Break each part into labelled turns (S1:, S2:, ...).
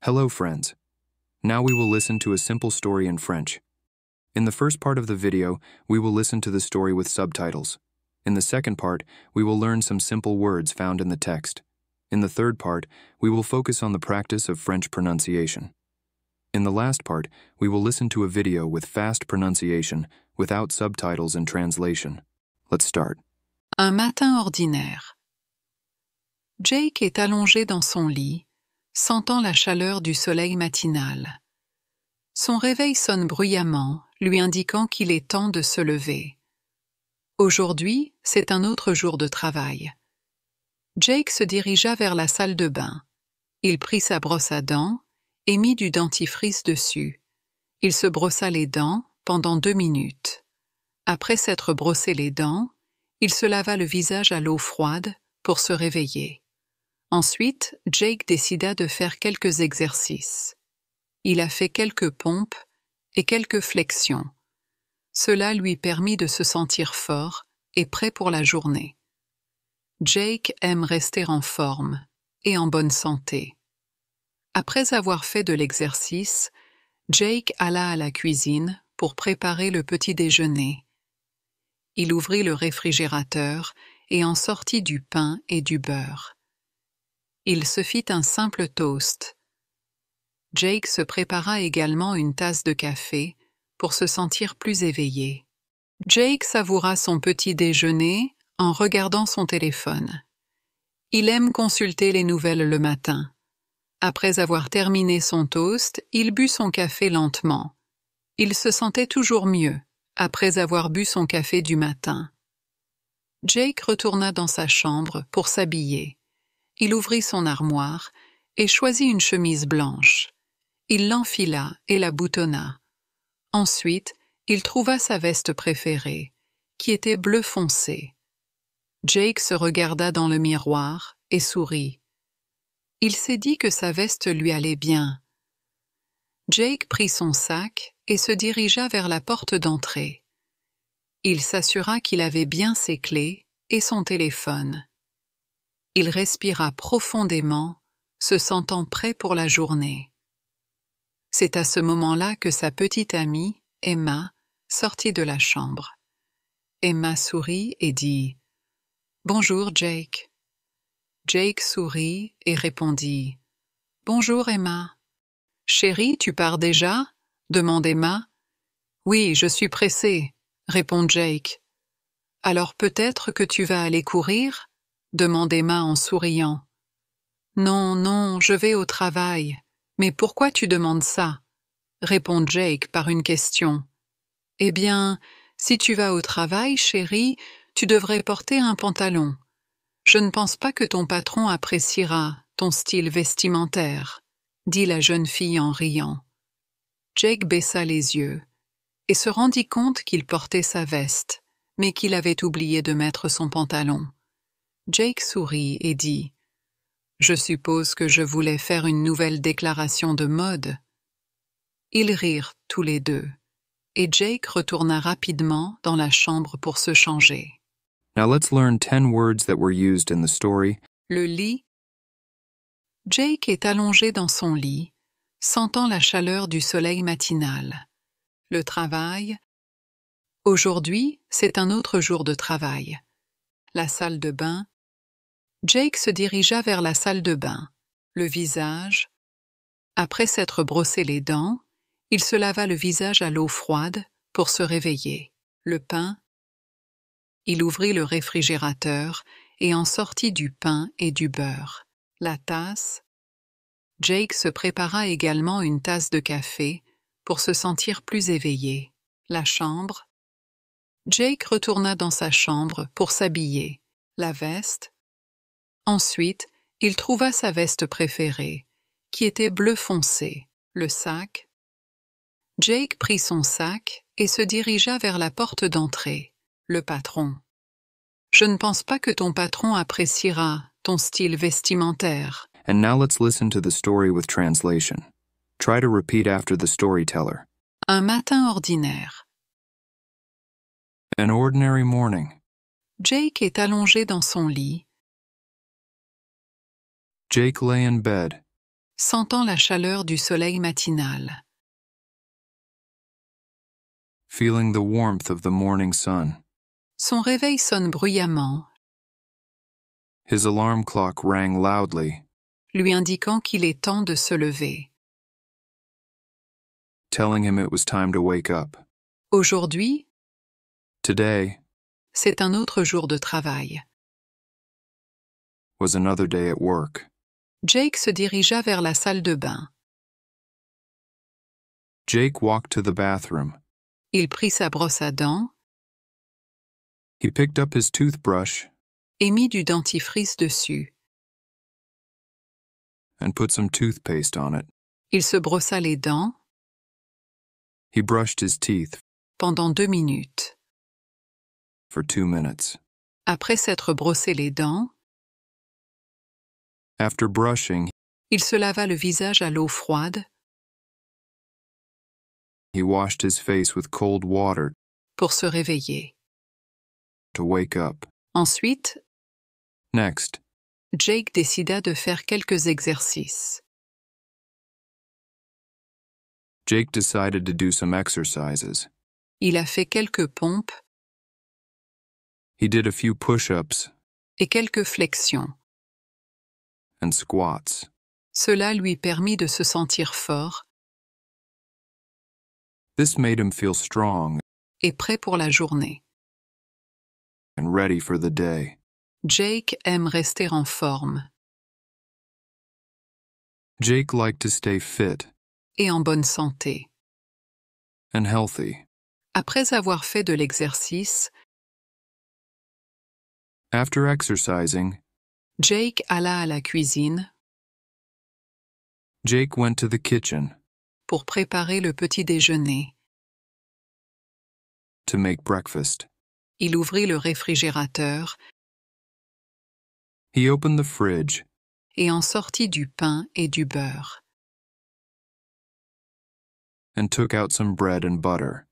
S1: Hello, friends. Now we will listen to a simple story in French. In the first part of the video, we will listen to the story with subtitles. In the second part, we will learn some simple words found in the text. In the third part, we will focus on the practice of French pronunciation. In the last part, we will listen to a video with fast pronunciation, without subtitles and translation. Let's start.
S2: Un matin ordinaire. Jake est allongé dans son lit, sentant la chaleur du soleil matinal. Son réveil sonne bruyamment, lui indiquant qu'il est temps de se lever. Aujourd'hui, c'est un autre jour de travail. Jake se dirigea vers la salle de bain. Il prit sa brosse à dents et mit du dentifrice dessus. Il se brossa les dents pendant 2 minutes. Après s'être brossé les dents, il se lava le visage à l'eau froide pour se réveiller. Ensuite, Jake décida de faire quelques exercices. Il a fait quelques pompes et quelques flexions. Cela lui permit de se sentir fort et prêt pour la journée. Jake aime rester en forme et en bonne santé. Après avoir fait de l'exercice, Jake alla à la cuisine pour préparer le petit déjeuner. Il ouvrit le réfrigérateur et en sortit du pain et du beurre. Il se fit un simple toast. Jake se prépara également une tasse de café pour se sentir plus éveillé. Jake savoura son petit déjeuner en regardant son téléphone. Il aime consulter les nouvelles le matin. Après avoir terminé son toast, il but son café lentement. Il se sentait toujours mieux après avoir bu son café du matin. Jake retourna dans sa chambre pour s'habiller. Il ouvrit son armoire et choisit une chemise blanche. Il l'enfila et la boutonna. Ensuite, il trouva sa veste préférée, qui était bleu foncé. Jake se regarda dans le miroir et sourit. Il s'est dit que sa veste lui allait bien. Jake prit son sac et se dirigea vers la porte d'entrée. Il s'assura qu'il avait bien ses clés et son téléphone. Il respira profondément, se sentant prêt pour la journée. C'est à ce moment-là que sa petite amie, Emma, sortit de la chambre. Emma sourit et dit « Bonjour, Jake ». Jake sourit et répondit « Bonjour, Emma ». « Chérie, tu pars déjà ?» demande Emma. « Oui, je suis pressée », répond Jake. « Alors peut-être que tu vas aller courir ?» demande Emma en souriant. « Non, non, je vais au travail. Mais pourquoi tu demandes ça ?» répond Jake par une question. « Eh bien, si tu vas au travail, chérie, tu devrais porter un pantalon. Je ne pense pas que ton patron appréciera ton style vestimentaire, » dit la jeune fille en riant. Jake baissa les yeux et se rendit compte qu'il portait sa veste, mais qu'il avait oublié de mettre son pantalon. Jake sourit et dit « Je suppose que je voulais faire une nouvelle déclaration de mode. » Ils rirent tous les deux, et Jake retourna rapidement dans la chambre pour se changer.
S1: Now let's learn 10 words that were used in the story.
S2: Le lit. Jake est allongé dans son lit, sentant la chaleur du soleil matinal. Le travail. Aujourd'hui, c'est un autre jour de travail. La salle de bain. Jake se dirigea vers la salle de bain. Le visage. Après s'être brossé les dents, il se lava le visage à l'eau froide pour se réveiller. Le pain. Il ouvrit le réfrigérateur et en sortit du pain et du beurre. La tasse. Jake se prépara également une tasse de café pour se sentir plus éveillé. La chambre. Jake retourna dans sa chambre pour s'habiller. La veste. Ensuite, il trouva sa veste préférée, qui était bleu foncé. Le sac. Jake prit son sac et se dirigea vers la porte d'entrée. Le patron. « Je ne pense pas que ton patron appréciera ton style vestimentaire. »
S1: And now let's listen to the story with translation. Try to repeat after the storyteller.
S2: Un matin ordinaire.
S1: An ordinary morning.
S2: Jake est allongé dans son lit.
S1: Jake lay in bed.
S2: sentant la chaleur du soleil matinal.
S1: Feeling the warmth of the morning sun.
S2: Son réveil sonne bruyamment,
S1: His alarm clock rang loudly,
S2: lui indiquant qu'il est temps de se lever.
S1: telling him it was time to wake up.
S2: Aujourd'hui,
S1: Today
S2: c'est un autre jour de travail.
S1: was another day at work.
S2: Jake se dirigea vers la salle de bain.
S1: Jake walked to the bathroom.
S2: Il prit sa brosse à dents
S1: He picked up his toothbrush
S2: et mit du dentifrice dessus.
S1: and put some toothpaste on it.
S2: Il se brossa les dents
S1: He brushed his teeth
S2: pendant 2 minutes.
S1: for 2 minutes.
S2: Après s'être brossé les dents,
S1: After brushing,
S2: il se lava le visage à l'eau froide
S1: he washed his face with cold water
S2: pour se réveiller.
S1: to wake up.
S2: Ensuite,
S1: Next,
S2: Jake décida de faire quelques exercices.
S1: Jake decided to do some exercises.
S2: Il a fait quelques pompes
S1: He did a few push-ups
S2: et quelques flexions.
S1: and squats.
S2: Cela lui permit de se sentir fort
S1: This made him feel strong
S2: et prêt pour la journée.
S1: and ready for the day.
S2: Jake aime rester en forme
S1: Jake liked to stay fit
S2: et en bonne santé.
S1: and healthy.
S2: Après avoir fait de l'exercice,
S1: After exercising,
S2: Jake alla à la cuisine
S1: Jake went to the kitchen
S2: pour préparer le petit déjeuner.
S1: to make breakfast.
S2: Il ouvrit le réfrigérateur
S1: He opened the fridge
S2: et en sortit du pain et du beurre.
S1: and took out some bread and butter.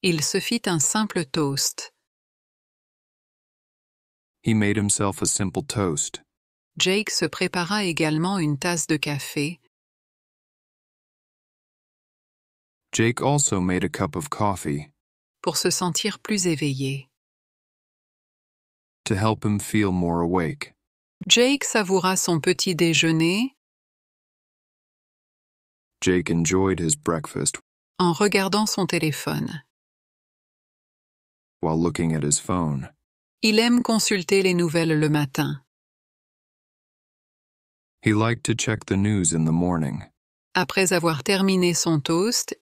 S2: Il se fit un simple toast.
S1: He made himself a simple toast.
S2: Jake se prépara également une tasse de café
S1: Jake also made a cup of coffee
S2: pour se sentir plus éveillé.
S1: to help him feel more awake.
S2: Jake savoura son petit déjeuner
S1: Jake enjoyed his breakfast
S2: en regardant son téléphone.
S1: while looking at his phone.
S2: Il aime consulter les nouvelles le matin.
S1: He liked to check the news in the morning.
S2: Après avoir terminé son toast,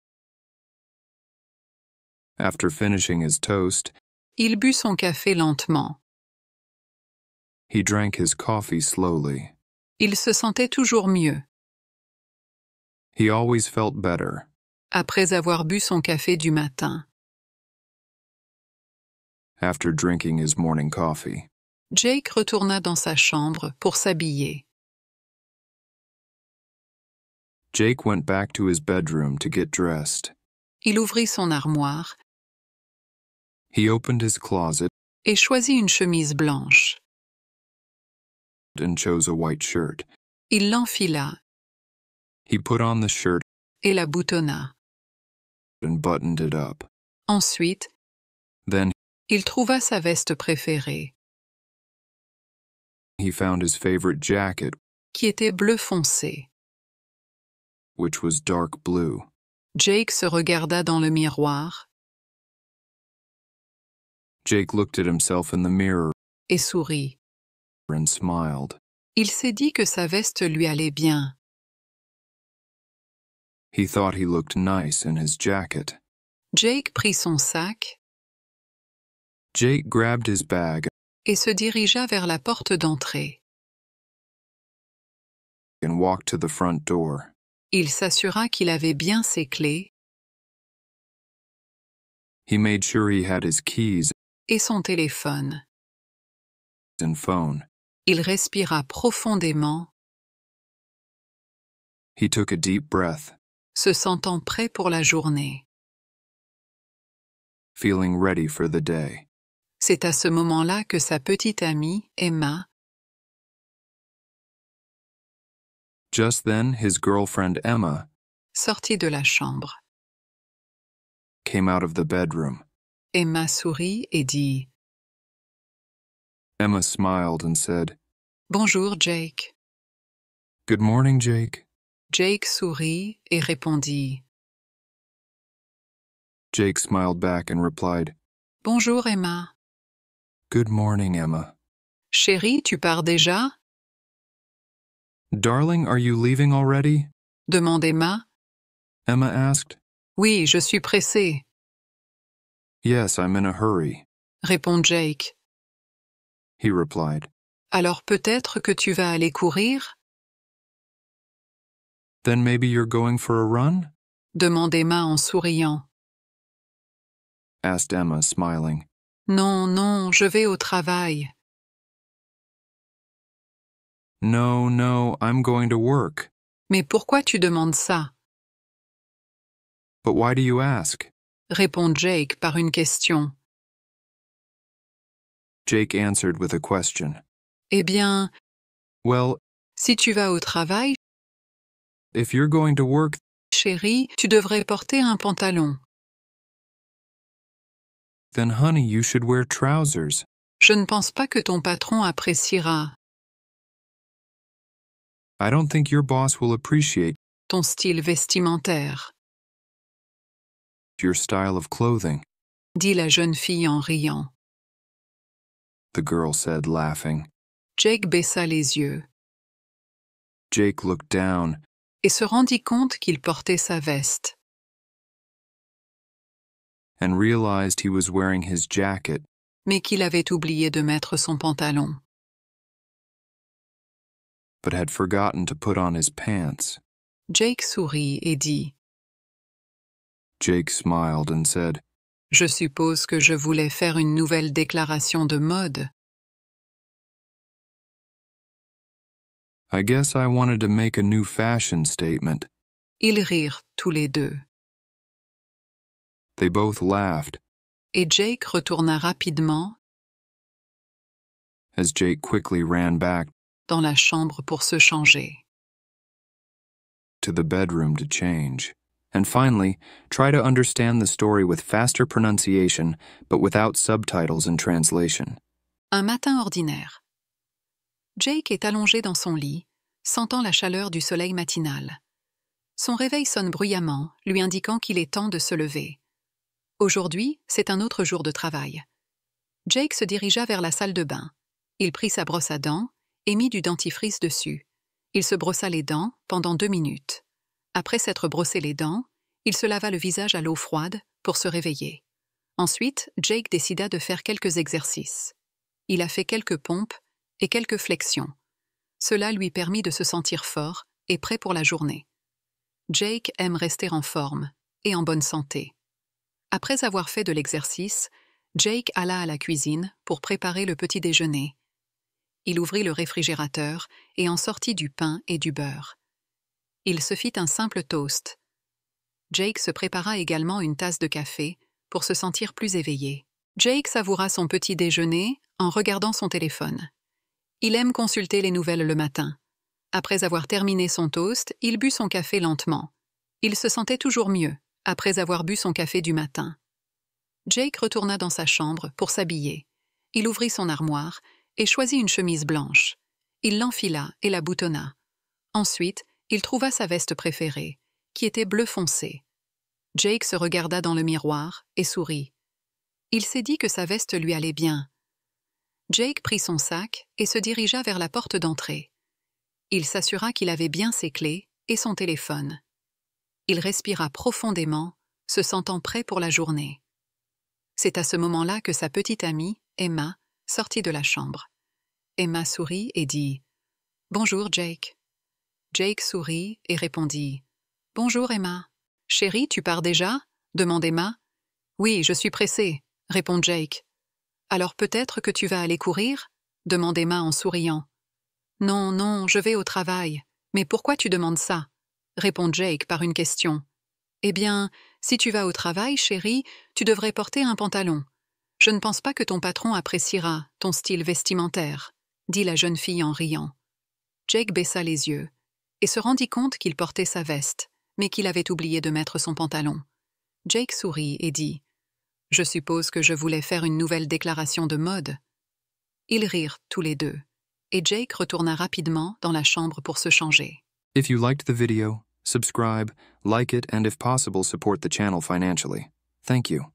S1: After finishing his toast,
S2: il but son café lentement.
S1: he drank his coffee slowly.
S2: Il se sentait toujours mieux.
S1: He always felt better
S2: Après avoir bu son café du matin,
S1: after drinking his morning coffee.
S2: Jake retourna dans sa chambre pour s'habiller.
S1: Jake went back to his bedroom to get dressed.
S2: Il ouvrit son armoire
S1: He opened his closet
S2: et choisit une chemise blanche.
S1: and chose a white shirt.
S2: Il l'enfila
S1: He put on the shirt
S2: et la boutonna.
S1: and buttoned it up.
S2: Ensuite,
S1: Then
S2: il trouva sa veste préférée,
S1: he found his favorite jacket,
S2: qui était bleu foncé.
S1: which was dark blue.
S2: Jake se regarda dans le miroir
S1: Jake looked at himself in the mirror
S2: et sourit.
S1: and smiled.
S2: Il s'est dit que sa veste lui allait bien.
S1: He thought he looked nice in his jacket.
S2: Jake prit son sac
S1: Jake grabbed his bag
S2: et se dirigea vers la porte d'entrée.
S1: and walked to the front door.
S2: Il s'assura qu'il avait bien ses clés
S1: He made sure he had his keys
S2: et son téléphone.
S1: and phone.
S2: Il respira profondément,
S1: He took a deep breath,
S2: se sentant prêt pour la journée.
S1: feeling ready for the day.
S2: C'est à ce moment-là que sa petite amie, Emma,
S1: Just then, his girlfriend Emma
S2: sortit de la chambre.
S1: came out of the bedroom.
S2: Emma sourit et dit
S1: Emma smiled and said,
S2: Bonjour, Jake.
S1: Good morning, Jake.
S2: Jake sourit et répondit
S1: Jake smiled back and replied,
S2: Bonjour, Emma.
S1: Good morning, Emma.
S2: Chérie, tu pars déjà?
S1: Darling, are you leaving already?
S2: Demande Emma.
S1: Emma asked.
S2: Oui, je suis pressée,
S1: Yes, I'm in a hurry,
S2: répond Jake.
S1: he replied.
S2: Alors peut-être que tu vas aller courir?
S1: Then maybe you're going for a run?
S2: Demande Emma en souriant.
S1: Asked Emma, smiling.
S2: Non, non, je vais au travail.
S1: No, I'm going to work.
S2: Mais pourquoi tu demandes ça?
S1: But why do you ask?
S2: Répond Jake par une question.
S1: Jake answered with a question.
S2: Eh bien,
S1: Well,
S2: si tu vas au travail,
S1: if you're going to work,
S2: chérie, tu devrais porter un pantalon.
S1: then honey, you should wear trousers.
S2: Je ne pense pas que ton patron appréciera
S1: I don't think your boss will appreciate
S2: ton style vestimentaire,
S1: your style of clothing,
S2: dit la jeune fille en riant.
S1: the girl said, laughing.
S2: Jake baissa les yeux
S1: Jake looked down
S2: et se rendit compte qu'il portait sa veste.
S1: and realized he was wearing his jacket,
S2: Mais qu'il avait oublié de mettre son pantalon.
S1: but had forgotten to put on his pants.
S2: Jake sourit et dit
S1: Jake smiled and said,
S2: « Je suppose que je voulais faire une nouvelle déclaration de mode.
S1: I guess I wanted to make a new fashion statement. »
S2: Ils rirent tous les deux.
S1: They both laughed
S2: Et Jake retourna rapidement
S1: as Jake quickly ran back
S2: dans la chambre pour se changer.
S1: to the bedroom to change, and finally try to understand the story with faster pronunciation but without subtitles and translation.
S2: Un matin ordinaire. Jake est allongé dans son lit, sentant la chaleur du soleil matinal. Son réveil sonne bruyamment, lui indiquant qu'il est temps de se lever. Aujourd'hui, c'est un autre jour de travail. Jake se dirigea vers la salle de bain. Il prit sa brosse à dents et mit du dentifrice dessus. Il se brossa les dents pendant 2 minutes. Après s'être brossé les dents, il se lava le visage à l'eau froide pour se réveiller. Ensuite, Jake décida de faire quelques exercices. Il a fait quelques pompes et quelques flexions. Cela lui permit de se sentir fort et prêt pour la journée. Jake aime rester en forme et en bonne santé. Après avoir fait de l'exercice, Jake alla à la cuisine pour préparer le petit déjeuner. Il ouvrit le réfrigérateur et en sortit du pain et du beurre. Il se fit un simple toast. Jake se prépara également une tasse de café pour se sentir plus éveillé. Jake savoura son petit déjeuner en regardant son téléphone. Il aime consulter les nouvelles le matin. Après avoir terminé son toast, il but son café lentement. Il se sentait toujours mieux après avoir bu son café du matin. Jake retourna dans sa chambre pour s'habiller. Il ouvrit son armoire et choisit une chemise blanche. Il l'enfila et la boutonna. Ensuite, il trouva sa veste préférée, qui était bleu foncé. Jake se regarda dans le miroir et sourit. Il s'est dit que sa veste lui allait bien. Jake prit son sac et se dirigea vers la porte d'entrée. Il s'assura qu'il avait bien ses clés et son téléphone. Il respira profondément, se sentant prêt pour la journée. C'est à ce moment-là que sa petite amie, Emma, sortit de la chambre. Emma sourit et dit « Bonjour, Jake. » Jake sourit et répondit « Bonjour, Emma. Chérie, tu pars déjà ?» demande Emma. « Oui, je suis pressée » répond Jake. « Alors peut-être que tu vas aller courir ?» demande Emma en souriant. « Non, je vais au travail. Mais pourquoi tu demandes ça ?» répond Jake par une question. « Eh bien, si tu vas au travail, chérie, tu devrais porter un pantalon. Je ne pense pas que ton patron appréciera ton style vestimentaire, dit la jeune fille en riant. Jake baissa les yeux et se rendit compte qu'il portait sa veste, mais qu'il avait oublié de mettre son pantalon. Jake sourit et dit « Je suppose que je voulais faire une nouvelle déclaration de mode. » Ils rirent tous les deux, et Jake retourna rapidement dans la chambre pour se changer.
S1: If you liked the video, subscribe, like it, and if possible, support the channel financially. Thank you.